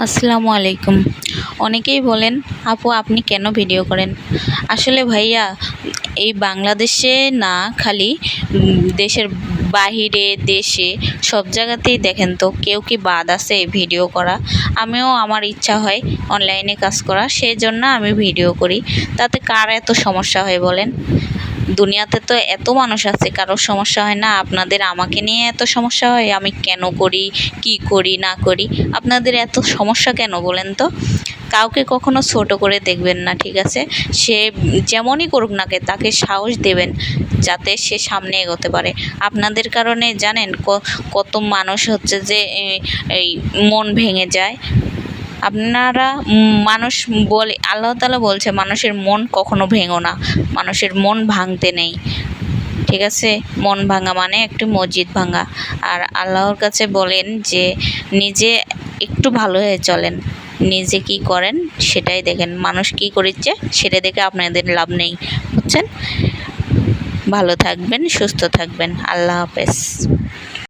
আসসালামু আলাইকুম। অনেকেই বলেন, আপু আপনি কেন ভিডিও করেন? আসলে ভাইয়া, এই বাংলাদেশে না, খালি দেশের বাহিরে, দেশে সব জায়গাতেই দেখেন তো কেউ কি বাদ আছে ভিডিও করা? আমিও আমার ইচ্ছা হয় অনলাইনে কাজ করা, সেই জন্য আমি ভিডিও করি। তাতে কার এত সমস্যা হয় বলেন? দুনিয়াতে তো এত মানুষ আছে, কারোর সমস্যা হয় না? আপনাদের আমাকে নিয়ে এত সমস্যা হয়, আমি কেন করি, কি করি না করি, আপনাদের এত সমস্যা কেন বলেন তো? কাউকে কখনো ছোট করে দেখবেন না, ঠিক আছে? সে যেমনই করুক না কেন, তাকে সাহস দেবেন যাতে সে সামনে এগোতে পারে। আপনাদের কারণে জানেন কত মানুষ হচ্ছে যে এই মন ভেঙে যায়। আপনারা মানুষ বলে, আল্লাহ তাআলা বলছে মানুষের মন কখনো ভেঙো না, মানুষের মন ভাঙতে নেই, ঠিক আছে? মন ভাঙা মানে একটু মসজিদ ভাঙা। আর আল্লাহর কাছে বলেন যে নিজে একটু ভালো হয়ে চলেন, নিজে কি করেন সেটাই দেখেন, মানুষ কি করেছে সেটা দেখে আপনাদের লাভ নেই, বুঝছেন? ভালো থাকবেন, সুস্থ থাকবেন। আল্লাহ হাফেজ।